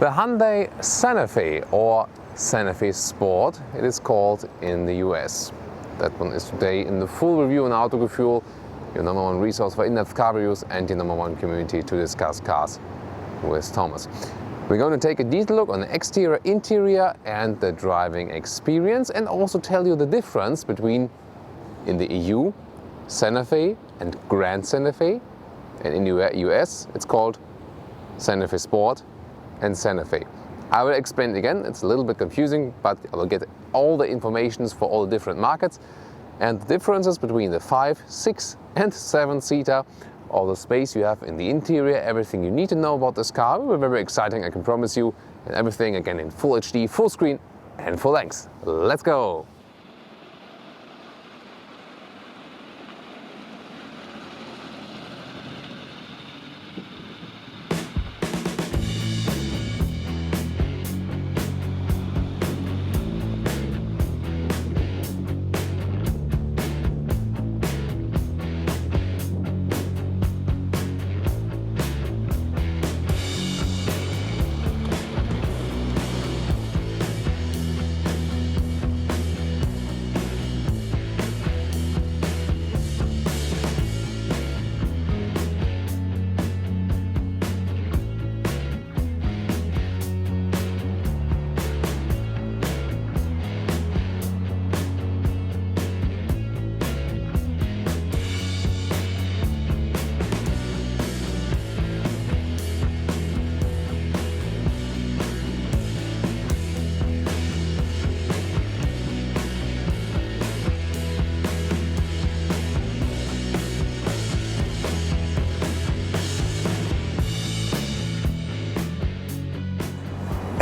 The Hyundai Santa Fe, or Santa Fe Sport, it is called in the US. That one is today in the full review on Autogefühl, your number one resource for in-depth car reviews and your number one community to discuss cars with Thomas. We're going to take a detailed look on the exterior, interior and the driving experience, and also tell you the difference between, in the EU, Santa Fe and Grand Santa Fe, and in the US it's called Santa Fe Sport and Santa Fe. I will explain it again, it's a little bit confusing, but I will get all the information for all the different markets and the differences between the 5, 6 and 7-seater, all the space you have in the interior, everything you need to know about this car. We're very exciting, I can promise you, and everything again in full HD, full screen and full length. Let's go!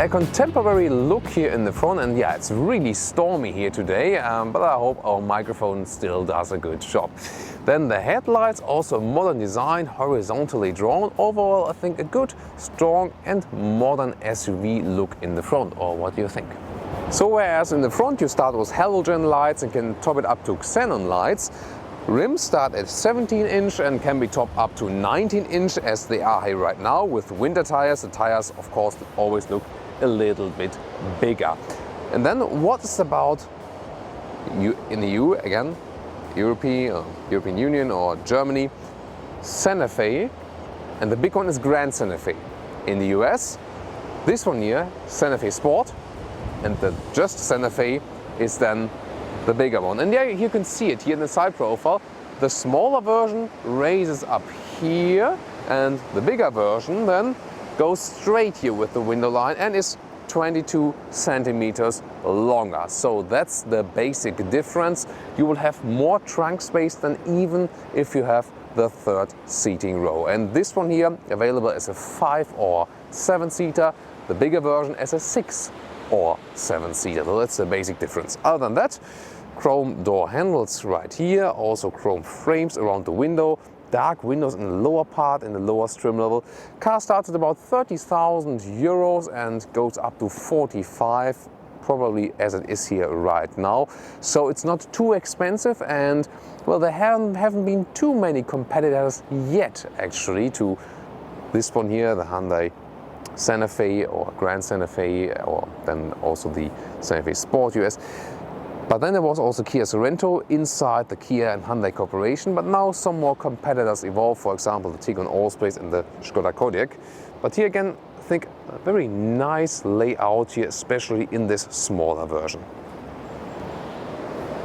A contemporary look here in the front, and yeah, it's really stormy here today, but I hope our microphone still does a good job. Then the headlights, also modern design, horizontally drawn. Overall, I think a good, strong and modern SUV look in the front, or what do you think? So whereas in the front you start with halogen lights and can top it up to xenon lights, rims start at 17-inch and can be topped up to 19-inch as they are here right now. With winter tires, the tires of course always look a little bit bigger. And then what is about in the EU, again, European Union or Germany, Santa Fe, and the big one is Grand Santa Fe. In the US, this one here, Santa Fe Sport, and the just Santa Fe is then the bigger one. And there you can see it here in the side profile. The smaller version raises up here, and the bigger version then goes straight here with the window line and is 22 centimeters longer. So that's the basic difference. You will have more trunk space than even if you have the third seating row. And this one here available as a 5 or 7-seater, the bigger version as a 6 or 7-seater. So that's the basic difference. Other than that, chrome door handles right here, also chrome frames around the window, dark windows in the lower part, in the lower trim level. Car starts at about 30,000 euros and goes up to 45, probably as it is here right now. So it's not too expensive, and well, there haven't been too many competitors yet actually to this one here, the Hyundai Santa Fe or Grand Santa Fe, or then also the Santa Fe Sport US. But then there was also Kia Sorento inside the Kia and Hyundai Corporation, but now some more competitors evolve, for example the Tiguan Allspace and the Skoda Kodiaq. But here again, I think a very nice layout here, especially in this smaller version.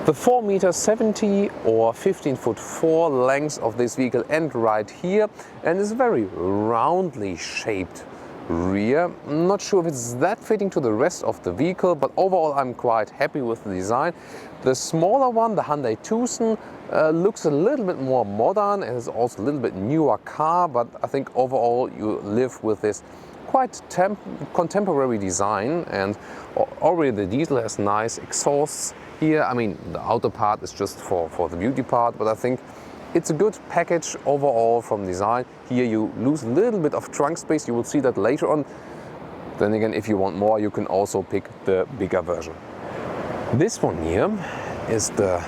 The 4.70 m or 15'4" length of this vehicle end right here, and is very roundly shaped rear. I'm not sure if it's that fitting to the rest of the vehicle, but overall I'm quite happy with the design. The smaller one, the Hyundai Tucson, looks a little bit more modern and is also a little bit newer car, but I think overall you live with this quite contemporary design, and already the diesel has nice exhausts here. I mean, the outer part is just for the beauty part, but I think it's a good package overall from design. Here you lose a little bit of trunk space, you will see that later on. Then again, if you want more, you can also pick the bigger version. This one here is the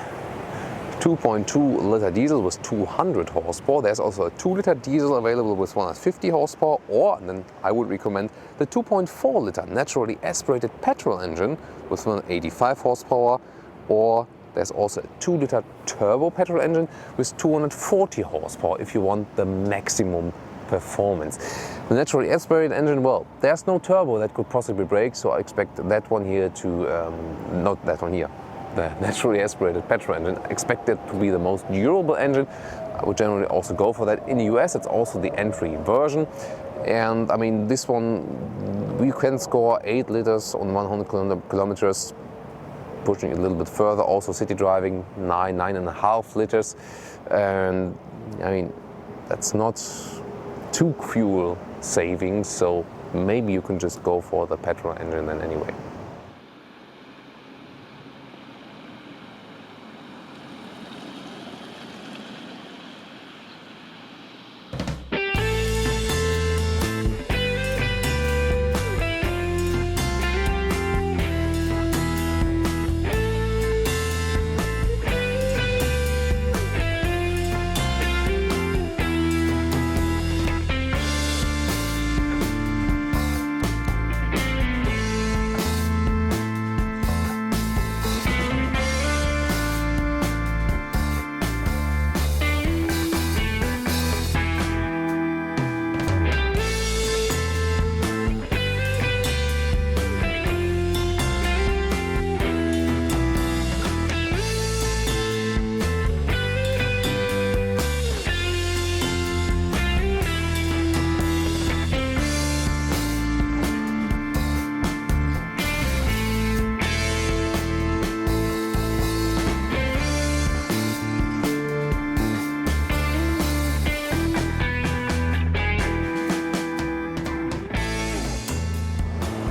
2.2 liter diesel with 200 horsepower. There's also a 2 liter diesel available with 150 horsepower, or, and then I would recommend the 2.4 liter naturally aspirated petrol engine with 185 horsepower, or there's also a 2 liter turbo petrol engine with 240 horsepower if you want the maximum performance. The naturally aspirated engine, well, there's no turbo that could possibly break, so I expect that one here to, not that one here, the naturally aspirated petrol engine, I expect it to be the most durable engine. I would generally also go for that. In the US, it's also the entry version. And I mean, this one, we can score 8 liters on 100 kilometers, pushing it a little bit further. Also city driving, 9.5 liters. And I mean, that's not too fuel saving, so maybe you can just go for the petrol engine then anyway.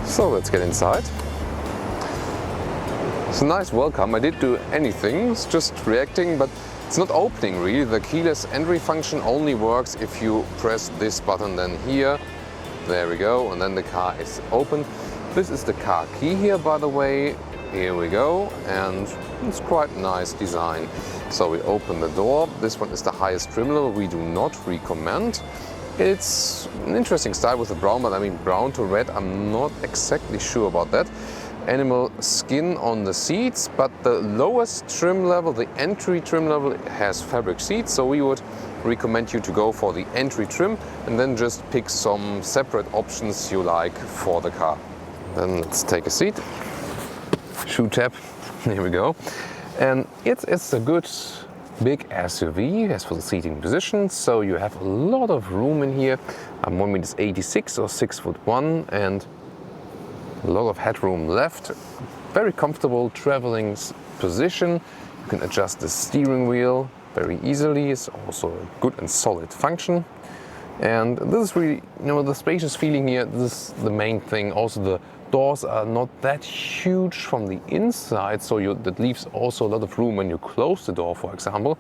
So let's get inside. It's a nice welcome. I didn't do anything, it's just reacting, but it's not opening really. The keyless entry function only works if you press this button then here. There we go, and then the car is open. This is the car key here, by the way. Here we go, and it's quite nice design. So we open the door. This one is the highest trim level. We do not recommend. It's an interesting style with the brown, but I mean brown to red, I'm not exactly sure about that. Animal skin on the seats, but the lowest trim level, the entry trim level, has fabric seats, so we would recommend you to go for the entry trim and then just pick some separate options you like for the car. Then let's take a seat. Shoe tab, here we go. And it's a good big SUV as for the seating position, so you have a lot of room in here. I'm 1.86 m or 6'1", and a lot of headroom left. Very comfortable traveling position. You can adjust the steering wheel very easily. It's also a good and solid function. And this is really, the spacious feeling here, this is the main thing. Also the doors are not that huge from the inside, so that leaves also a lot of room when you close the door, for example.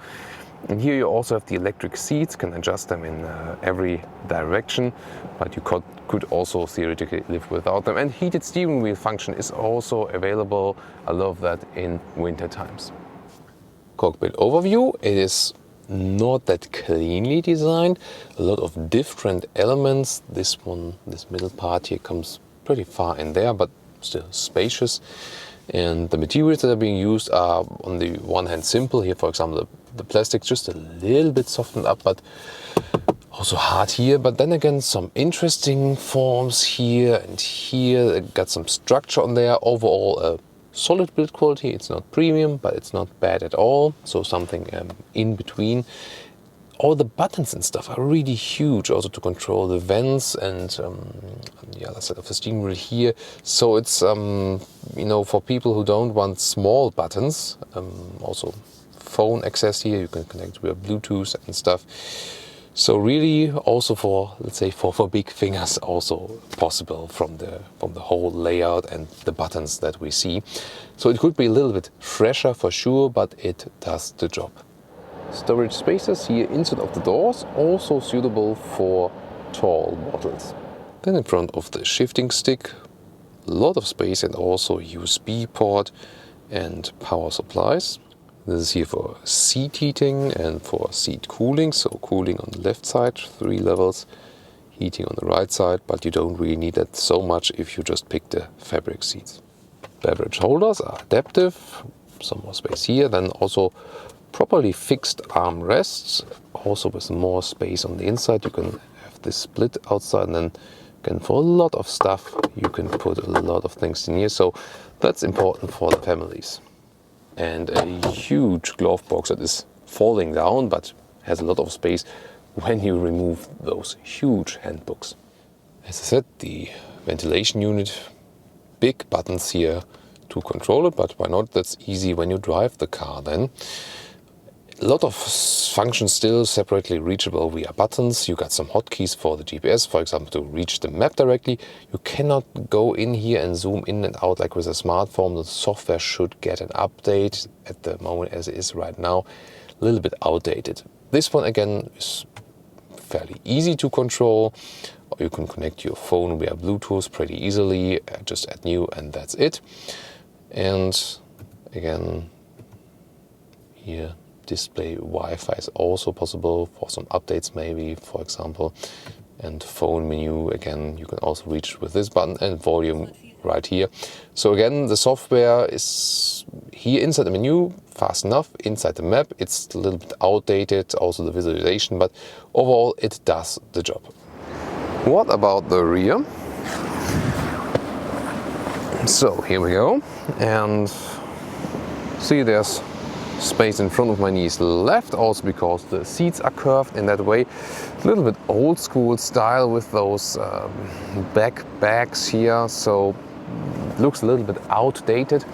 And here you also have the electric seats, can adjust them in every direction, but you could also theoretically live without them. And heated steering wheel function is also available. I love that in winter times. Cockpit overview, it is not that cleanly designed. A lot of different elements. This middle part here comes pretty far in there, but still spacious. And the materials that are being used are on the one hand simple. Here, for example, the plastic's just a little bit softened up, but also hard here. But then again, some interesting forms here and here. Got some structure on there. Overall, a solid build quality. It's not premium, but it's not bad at all. So something in between. All the buttons and stuff are really huge, also to control the vents and on the other side of the steering wheel here. So it's for people who don't want small buttons, also phone access here. You can connect via Bluetooth and stuff. So really, also for, let's say, for big fingers, also possible from the whole layout and the buttons that we see. So it could be a little bit fresher for sure, but it does the job. Storage spaces here inside of the doors, also suitable for tall models. Then in front of the shifting stick, a lot of space and also USB port and power supplies. This is here for seat heating and for seat cooling. So cooling on the left side, 3 levels, heating on the right side, but you don't really need that so much if you just pick the fabric seats. Beverage holders are adaptive, some more space here, then also properly fixed armrests, also with more space on the inside. You can have this split outside, and then again for a lot of stuff you can put a lot of things in here, so that's important for the families. And a huge glove box that is falling down but has a lot of space when you remove those huge handbooks. As I said, the ventilation unit, big buttons here to control it, but why not? That's easy when you drive the car then. A lot of functions still separately reachable via buttons. You got some hotkeys for the GPS, for example, to reach the map directly. You cannot go in here and zoom in and out like with a smartphone. The software should get an update at the moment as it is right now. A little bit outdated. This one again is fairly easy to control. Or you can connect your phone via Bluetooth pretty easily. Just add new and that's it. And again, here display Wi-Fi is also possible for some updates maybe, for example. And phone menu, again, you can also reach with this button, and volume right here. So again, the software is here inside the menu, fast enough. Inside the map, it's a little bit outdated, also the visualization, but overall it does the job. What about the rear? So here we go, and see there's space in front of my knees left, also because the seats are curved in that way. A little bit old school style with those back bags here, so it looks a little bit outdated.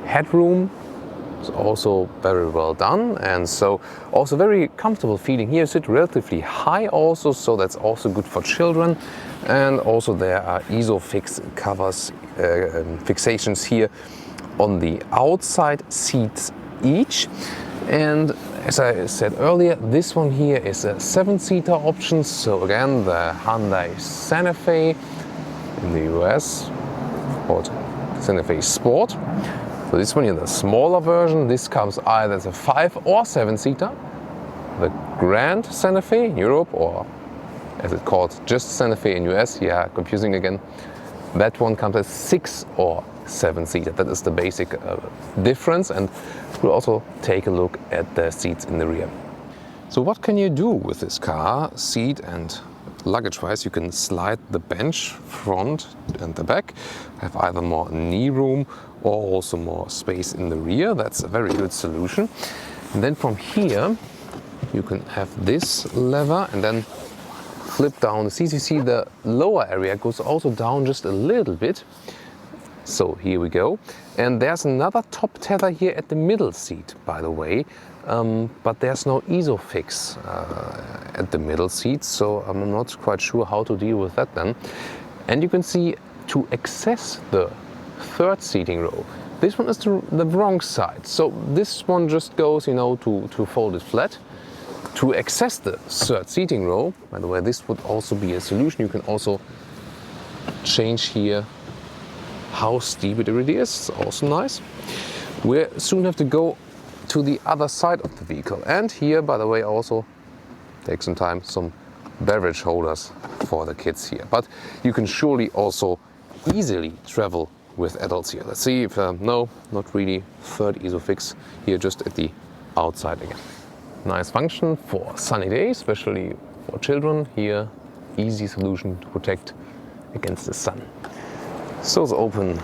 Headroom is also very well done, and so also very comfortable feeling here. Sit relatively high also, so that's also good for children. And also there are ISOFIX covers, fixations here on the outside seats each. And as I said earlier, this one here is a 7-seater option. So again, the Hyundai Santa Fe in the US, called Santa Fe Sport. So this one here, the smaller version, this comes either as a 5 or 7-seater. The Grand Santa Fe in Europe, or as it's called, just Santa Fe in US, yeah, confusing again. That one comes as 6 or 7-seater. That is the basic difference, and we'll also take a look at the seats in the rear. So what can you do with this car, seat and luggage-wise? You can slide the bench front and the back, have either more knee room or also more space in the rear. That's a very good solution. And then from here you can have this lever and then flip down the seats. You see the lower area goes also down just a little bit. So here we go. And there's another top tether here at the middle seat, by the way. But there's no ISOFIX at the middle seat, so I'm not quite sure how to deal with that then. And you can see to access the third seating row, this one is the wrong side. So this one just goes, you know, to fold it flat. To access the third seating row, by the way, this would also be a solution. You can also change here how steep it really is. It's also nice. We soon have to go to the other side of the vehicle, and here, by the way, also take some time, some beverage holders for the kids here. But you can surely also easily travel with adults here. Let's see if no, not really. Third ISOFIX here, just at the outside again. Nice function for sunny days, especially for children. Here, easy solution to protect against the sun. So let's open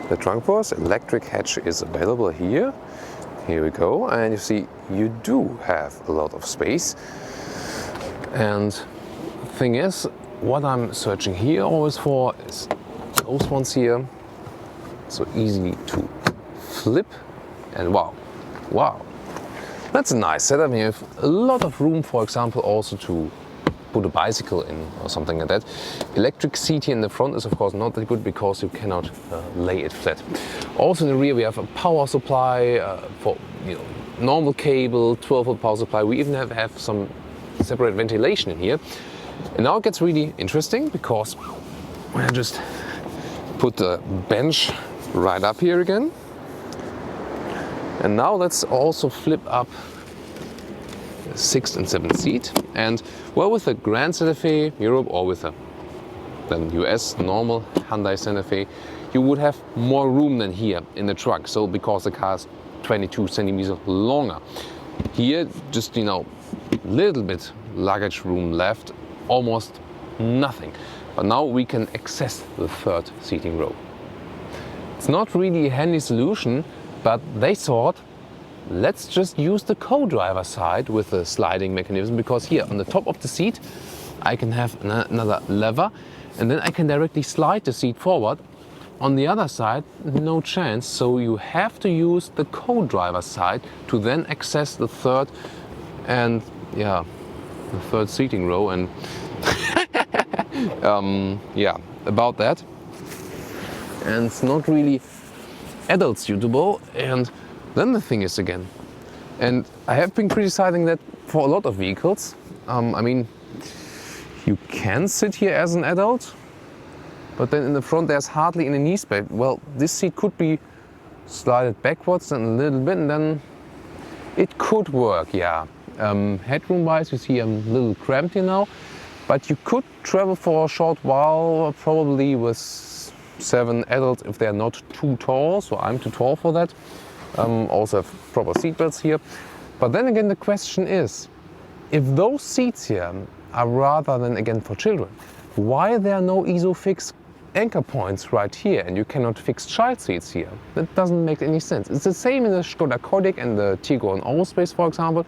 the trunk for us. Electric hatch is available here. Here we go, and you see you do have a lot of space. And the thing is, what I'm searching here always for is those ones here. So easy to flip, and wow, that's a nice setup. You have a lot of room, for example, also to put a bicycle in or something like that. Electric seat here in the front is of course not that good because you cannot lay it flat. Also in the rear we have a power supply for normal cable, 12-volt power supply. We even have some separate ventilation in here. And now it gets really interesting because I just put the bench right up here again. And now let's also flip up the 6th and 7th seat. And well, with the Grand Santa Fe Europe or with the US normal Hyundai Santa Fe, you would have more room than here in the truck. So because the car is 22 centimeters longer. Here, just, little bit luggage room left, almost nothing. But now we can access the 3rd seating row. It's not really a handy solution, but they thought, let's just use the co-driver side with the sliding mechanism, because here on the top of the seat, I can have another lever, and then I can directly slide the seat forward. On the other side, no chance, so you have to use the co-driver side to then access the 3rd and the 3rd seating row. And about that. And it's not really adult suitable. And then the thing is again, and I have been criticizing that for a lot of vehicles. I mean, you can sit here as an adult, but then in the front there's hardly any knee space. Well, this seat could be slided backwards and a little bit, and then it could work, yeah. Headroom wise, you see I'm a little cramped here now, but you could travel for a short while, probably with 7 adults if they're not too tall, so I'm too tall for that. Also have proper seatbelts here. But then again, the question is, if those seats here are rather than again for children, why there are no ISOFIX anchor points right here and you cannot fix child seats here? That doesn't make any sense. It's the same in the Skoda Kodiaq and the Tiguan Aerospace, for example,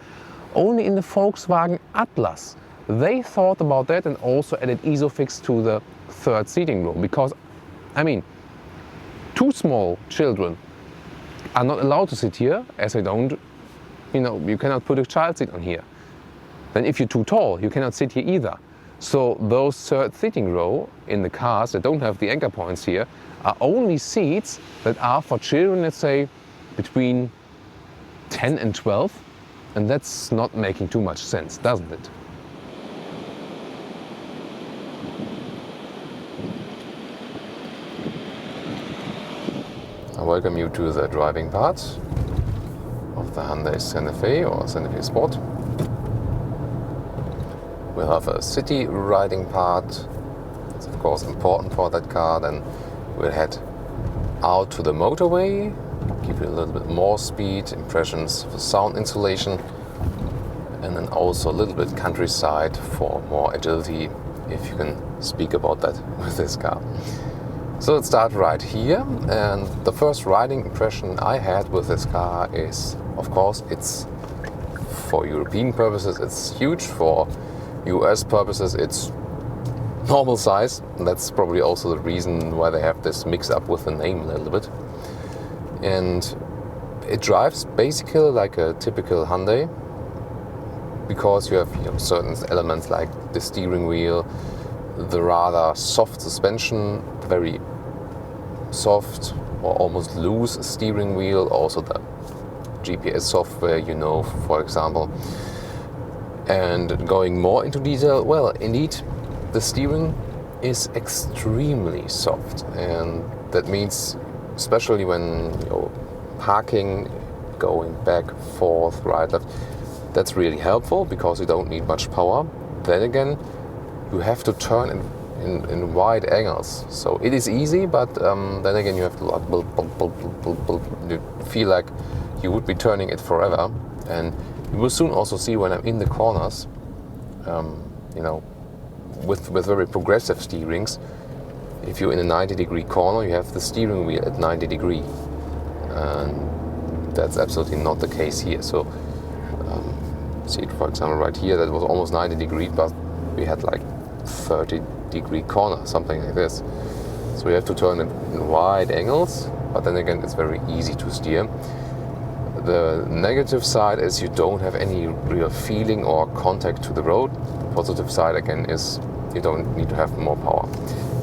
only in the Volkswagen Atlas. They thought about that and also added ISOFIX to the 3rd seating row, because, I mean, 2 small children are not allowed to sit here, as they don't, you cannot put a child seat on here. Then if you're too tall, you cannot sit here either. So those 3rd seating row in the cars that don't have the anchor points here are only seats that are for children, let's say, between 10 and 12. And that's not making too much sense, doesn't it? I welcome you to the driving part of the Hyundai Santa Fe or Santa Fe Sport. We'll have a city riding part. It's of course important for that car. Then we'll head out to the motorway, give you a little bit more speed, impressions for sound insulation, and then also a little bit countryside for more agility, if you can speak about that with this car. So let's start right here, and the first riding impression I had with this car is, of course, it's for European purposes it's huge, for US purposes it's normal size, and that's probably also the reason why they have this mix up with the name a little bit. And it drives basically like a typical Hyundai, because you have certain elements like the steering wheel, the rather soft suspension, very soft or almost loose steering wheel, also the GPS software, for example. And going more into detail, well, indeed, the steering is extremely soft, and that means especially when you're parking, going back, forth, right, left, that's really helpful because you don't need much power. Then again, you have to turn in wide angles. So it is easy, but then again you have to you feel like you would be turning it forever. And you will soon also see when I'm in the corners, with very progressive steerings, if you're in a 90-degree corner, you have the steering wheel at 90 degrees. And that's absolutely not the case here. So see it, for example, right here, that was almost 90 degrees, but we had like 30-degree corner, something like this. So you have to turn it in wide angles, but then again, it's very easy to steer. The negative side is you don't have any real feeling or contact to the road. The positive side again is you don't need to have more power.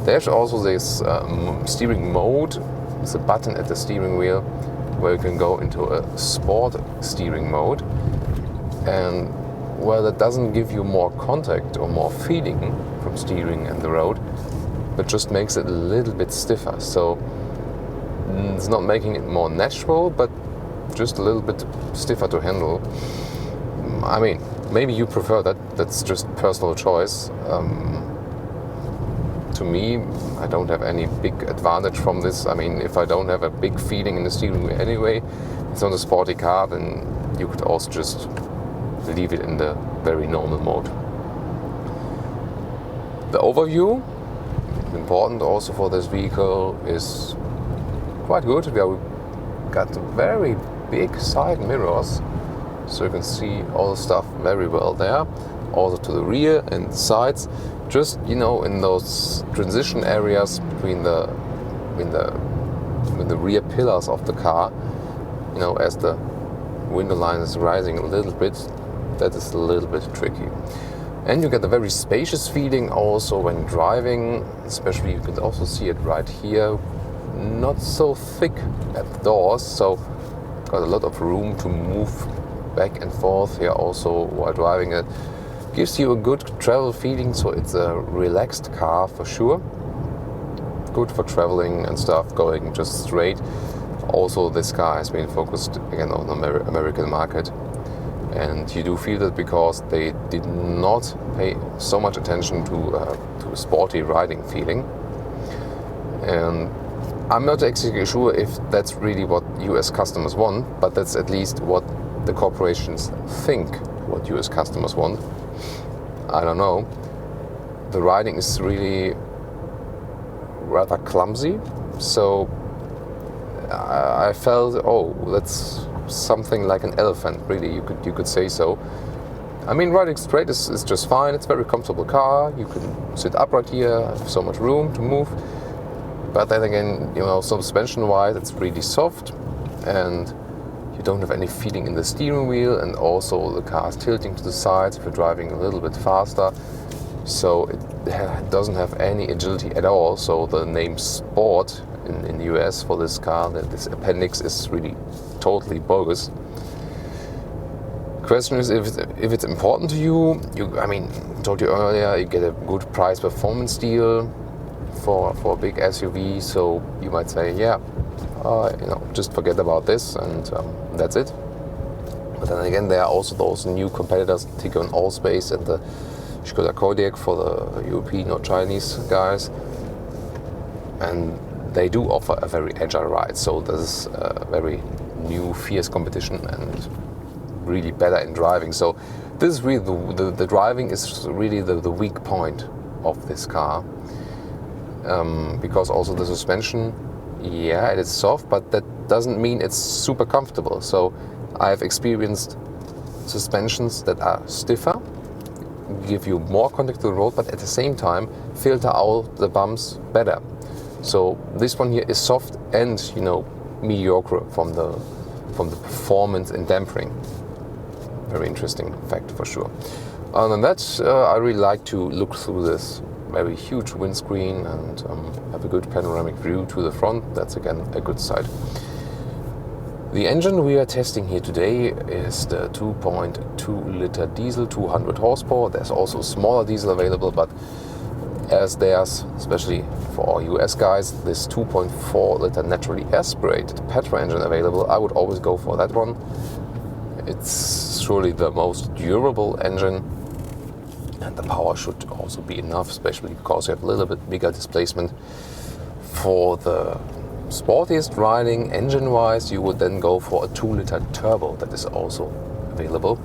There's also this steering mode. It's a button at the steering wheel where you can go into a sport steering mode. And well, that doesn't give you more contact or more feeling from steering and the road, but just makes it a little bit stiffer. So it's not making it more natural, but just a little bit stiffer to handle. I mean, maybe you prefer that, that's just personal choice. To me, I don't have any big advantage from this. I mean, if I don't have a big feeling in the steering wheel anyway, it's not a sporty car, then you could also just leave it in the very normal mode. The overview, important also for this vehicle, is quite good. We got very big side mirrors, so you can see all the stuff very well there. Also to the rear and sides, just in those transition areas between the rear pillars of the car, as the window line is rising a little bit, that is a little bit tricky. And you get a very spacious feeling also when driving, especially you can also see it right here, not so thick at the doors, so got a lot of room to move back and forth here also while driving it. Gives you a good travel feeling, so it's a relaxed car for sure. Good for traveling and stuff, going just straight. Also, this car has been focused again on the American market, and you do feel that because they did not pay so much attention to a sporty riding feeling. And I'm not exactly sure if that's really what US customers want, but that's at least what the corporations think what US customers want. I don't know. The riding is really rather clumsy, so I felt, oh, that's something like an elephant, really, you could say so. I mean, riding straight is just fine. It's a very comfortable car. You can sit upright here, have so much room to move. But then again, suspension-wise, it's really soft, and you don't have any feeling in the steering wheel, and also the car is tilting to the sides if you're driving a little bit faster. So it doesn't have any agility at all. So the name Sport in the US for this car, this appendix, is really totally bogus. Question is if it's important to you. I mean, I told you earlier, you get a good price performance deal for a big SUV. So you might say, yeah, just forget about this, and that's it. But then again, there are also those new competitors, Tiguan Allspace and the Skoda Kodiaq for the European or Chinese guys, and they do offer a very agile ride. So this is a very new, fierce competition and really better in driving. So this is really the driving is really the weak point of this car, because also the suspension, yeah, it is soft, but that doesn't mean it's super comfortable. So I've experienced suspensions that are stiffer, give you more contact to the road, but at the same time filter out the bumps better. So this one here is soft and mediocre from the performance and damping. Very interesting fact for sure. Other than that, I really like to look through this very huge windscreen and have a good panoramic view to the front. That's again a good side. The engine we are testing here today is the 2.2 liter diesel, 200 horsepower. There's also smaller diesel available, but as there's, especially for our US guys, this 2.4 liter naturally aspirated petrol engine available, I would always go for that one. It's surely the most durable engine, and the power should also be enough, especially because you have a little bit bigger displacement. For the sportiest riding engine-wise, you would then go for a 2 liter turbo that is also available.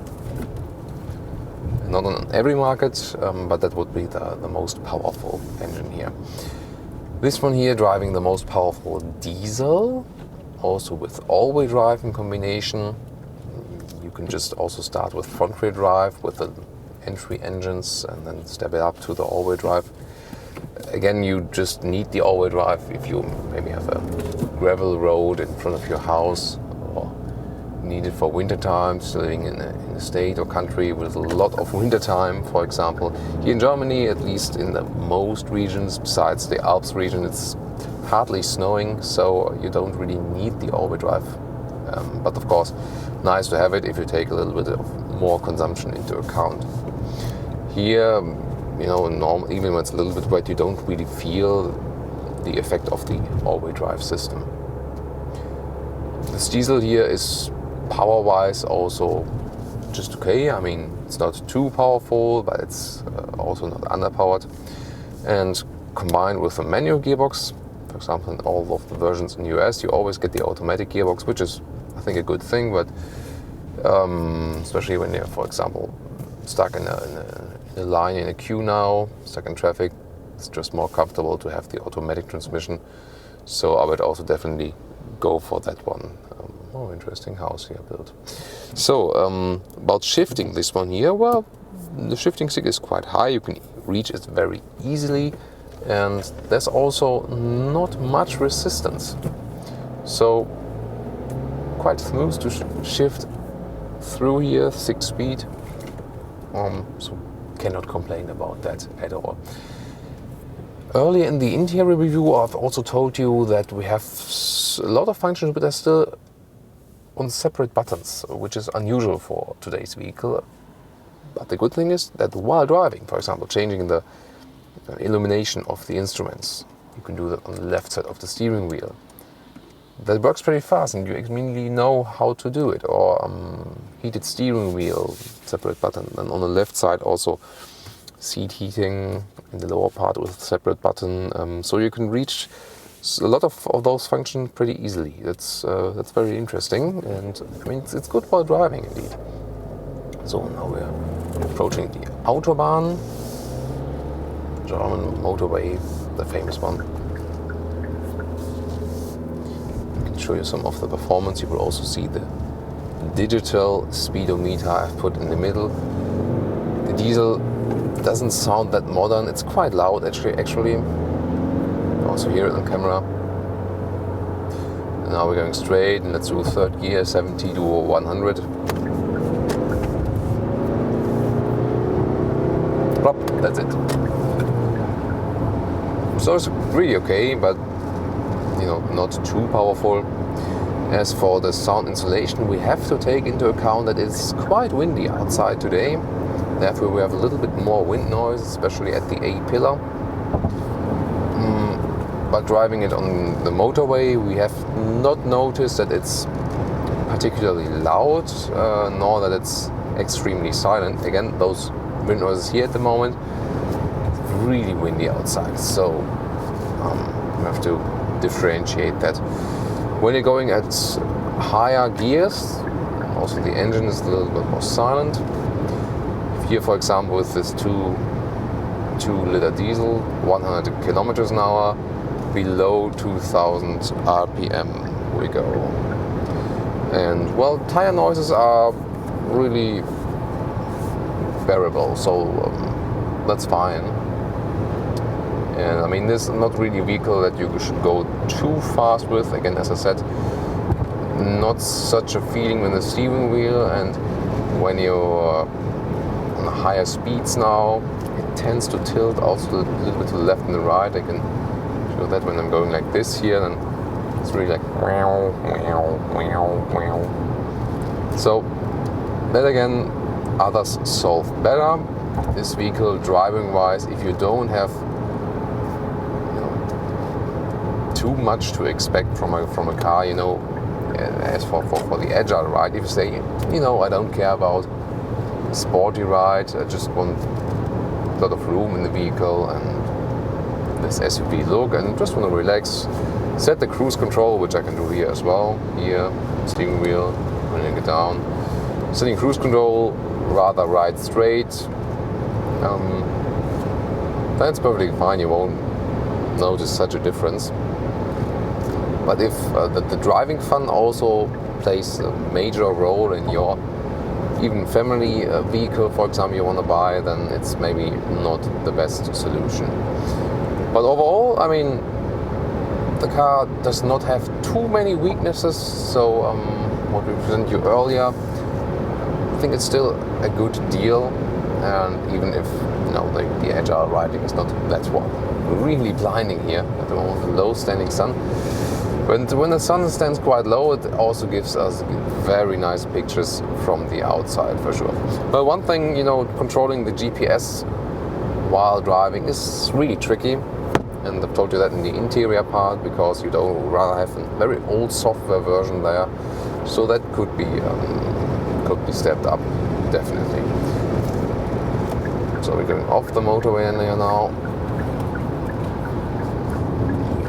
Not on every market, but that would be the most powerful engine here. This one here driving the most powerful diesel, also with all-wheel drive in combination. You can just also start with front-wheel drive with the entry engines and then step it up to the all-wheel drive. Again, you just need the all-wheel drive if you maybe have a gravel road in front of your house, or need it for winter times, living in a state or country with a lot of winter time, for example. Here in Germany, at least in the most regions, besides the Alps region, it's hardly snowing, so you don't really need the all-wheel drive. But of course, nice to have it if you take a little bit of more consumption into account. Here, even when it's a little bit wet, you don't really feel the effect of the all-wheel drive system. This diesel here is power-wise also just okay. I mean, it's not too powerful, but it's also not underpowered. And combined with a manual gearbox, for example, in all of the versions in the US, you always get the automatic gearbox, which is, I think, a good thing. But especially when you're, for example, stuck in a line in a queue now, stuck in traffic, it's just more comfortable to have the automatic transmission. So I would also definitely go for that one. Oh, interesting house here built. So about shifting this one here, well, the shifting stick is quite high. You can reach it very easily, and there's also not much resistance. So quite smooth to shift through here, 6-speed. So cannot complain about that at all. Earlier in the interior review, I've also told you that we have a lot of functions, but they're still on separate buttons, which is unusual for today's vehicle. But the good thing is that while driving, for example, changing the illumination of the instruments, you can do that on the left side of the steering wheel. That works pretty fast, and you immediately know how to do it. Or heated steering wheel, separate button. And on the left side also seat heating in the lower part with a separate button. So you can reach a lot of those functions pretty easily. That's very interesting, and I mean it's good while driving indeed. So now we're approaching the Autobahn, German motorway, the famous one. I can show you some of the performance. You will also see the digital speedometer I've put in the middle. The diesel doesn't sound that modern. It's quite loud actually. Also hear it on camera. And now we're going straight, and let's do third gear, 70 to 100. Plop, that's it. So it's really okay, but not too powerful. As for the sound insulation, we have to take into account that it's quite windy outside today. Therefore we have a little bit more wind noise, especially at the A-pillar. But driving it on the motorway, we have not noticed that it's particularly loud, nor that it's extremely silent. Again, those wind noises here at the moment, it's really windy outside, so you have to differentiate that. When you're going at higher gears, also the engine is a little bit more silent. Here, for example, with this 2-liter diesel, 100 kilometers an hour, below 2000 RPM we go. And well, tire noises are really bearable, so that's fine. And I mean, this is not really a vehicle that you should go too fast with. Again, as I said, not such a feeling with the steering wheel, and when you're on higher speeds now, it tends to tilt also a little bit to the left and the right. I can show that when I'm going like this here, then it's really like wow, wow, wow, wow. So that again, others solve better. This vehicle, driving wise, if you don't have too much to expect from a car, as for the agile ride, if you say, I don't care about sporty ride, I just want a lot of room in the vehicle and this SUV look, and just want to relax, set the cruise control, which I can do here as well. Here, steering wheel, bringing it down, setting cruise control, rather ride straight. That's perfectly fine. You won't notice such a difference. But if the driving fun also plays a major role in your even family vehicle, for example, you want to buy, then it's maybe not the best solution. But overall, I mean, the car does not have too many weaknesses. So what we presented you earlier, I think it's still a good deal. And even if the agile riding is not that really blinding here at the moment, the low standing sun. When the sun stands quite low, it also gives us very nice pictures from the outside for sure. But one thing, controlling the GPS while driving is really tricky. and I've told you that in the interior part, because you don't rather have a very old software version there, so that could be stepped up, definitely. So we're going off the motorway in here now.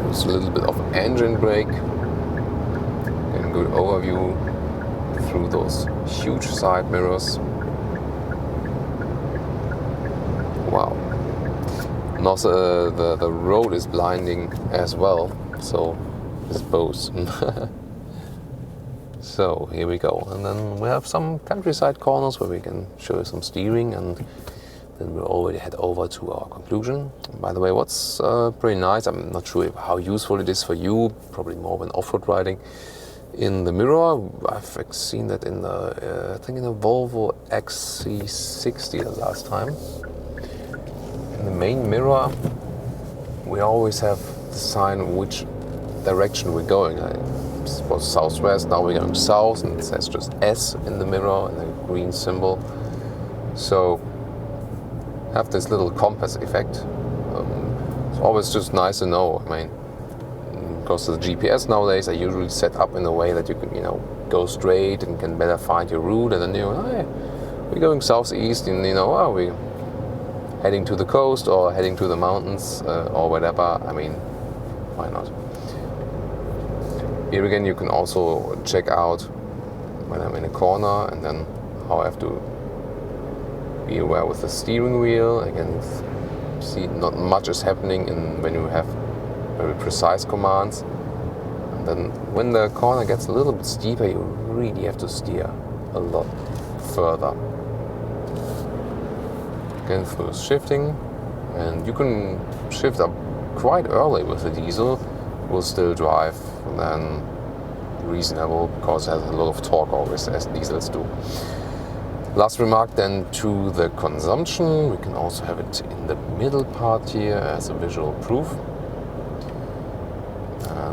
Use a little bit of engine brake, and good overview through those huge side mirrors. Wow. And also the road is blinding as well, so it's both. So here we go, and then we have some countryside corners where we can show you some steering, and then we'll already head over to our conclusion. By the way, what's pretty nice, I'm not sure how useful it is for you, probably more when off-road riding. In the mirror, I've seen that in the, I think in the Volvo XC60 the last time. In the main mirror, we always have the sign which direction we're going. It was southwest, now we're going south, and it says just S in the mirror and a green symbol. So, have this little compass effect. It's always just nice to know. I mean, because the GPS nowadays are usually set up in a way that you can, go straight and can better find your route, and then hey, we're going southeast, and we're heading to the coast or heading to the mountains or whatever. I mean, why not? Here again, you can also check out when I'm in a corner, and then how I have to be aware with the steering wheel. Again, see not much is happening when you have very precise commands. And then when the corner gets a little bit steeper, you really have to steer a lot further. Again, through shifting, and you can shift up quite early with the diesel. Will still drive then reasonable, because it has a lot of torque always, as diesels do. Last remark then to the consumption. We can also have it in the middle part here as a visual proof.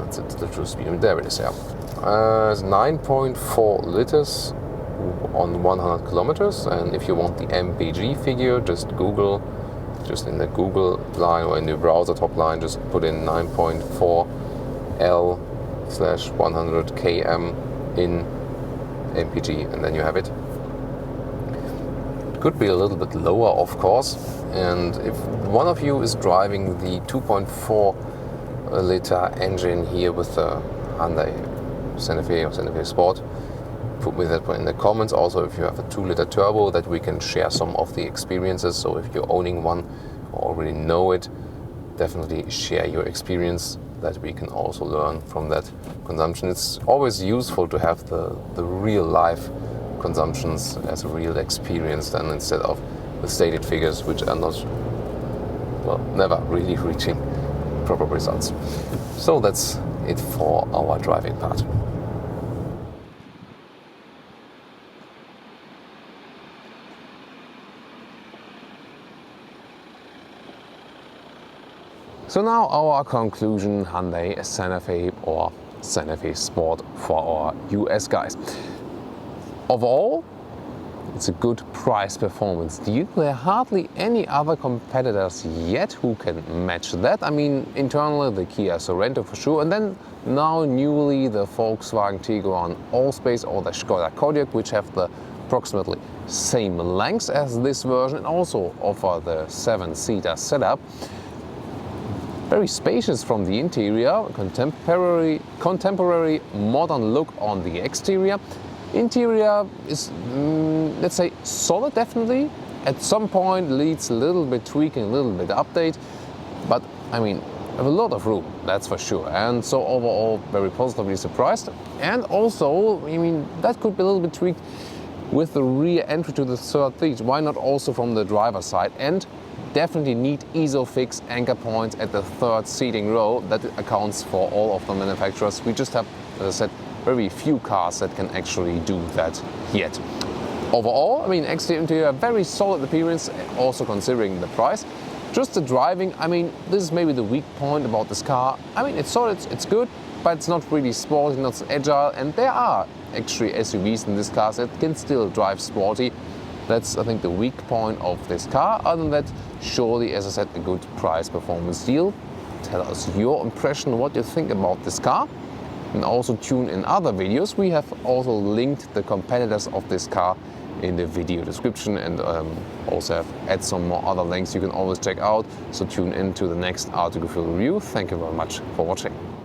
It's the true speed. There it is, yeah. It's 9.4 liters on 100 kilometers. And if you want the MPG figure, just Google, just in the Google line or in the browser top line, just put in 9.4 L/100 km in MPG, and then you have it. Could be a little bit lower, of course, and if one of you is driving the 2.4 liter engine here with the Hyundai Santa Fe or Santa Fe Sport, put me that in the comments. Also, if you have a 2-liter turbo, that we can share some of the experiences. So if you're owning one or already know it, definitely share your experience, that we can also learn from that consumption. It's always useful to have the real life consumptions as a real experience, then, instead of the stated figures, which are not, well, never really reaching proper results. So that's it for our driving part. So now our conclusion: Hyundai Santa Fe or Santa Fe Sport for our US guys. Overall, it's a good price-performance deal. There are hardly any other competitors yet who can match that. I mean, internally the Kia Sorento for sure, and then now newly the Volkswagen Tiguan Allspace or the Skoda Kodiaq, which have the approximately same length as this version and also offer the 7-seater setup. Very spacious from the interior, contemporary modern look on the exterior. Interior is, let's say, solid definitely. At some point needs a little bit tweaking, a little bit update, but I mean, have a lot of room, that's for sure. And so overall, very positively surprised. And also, I mean, that could be a little bit tweaked with the rear entry to the third seat. Why not also from the driver's side? And definitely need ISOFIX anchor points at the third seating row. That accounts for all of the manufacturers. We just have, as I said, very few cars that can actually do that yet. Overall, I mean, exterior interior, very solid appearance, also considering the price. Just the driving, I mean, this is maybe the weak point about this car. I mean, it's solid, it's good, but it's not really sporty, not so agile, and there are actually SUVs in this car that can still drive sporty. That's, I think, the weak point of this car. Other than that, surely, as I said, a good price-performance deal. tell us your impression, what you think about this car. And also tune in other videos. We have also linked the competitors of this car in the video description, and also have add some more other links you can always check out. So tune in to the next Autogefühl review. Thank you very much for watching.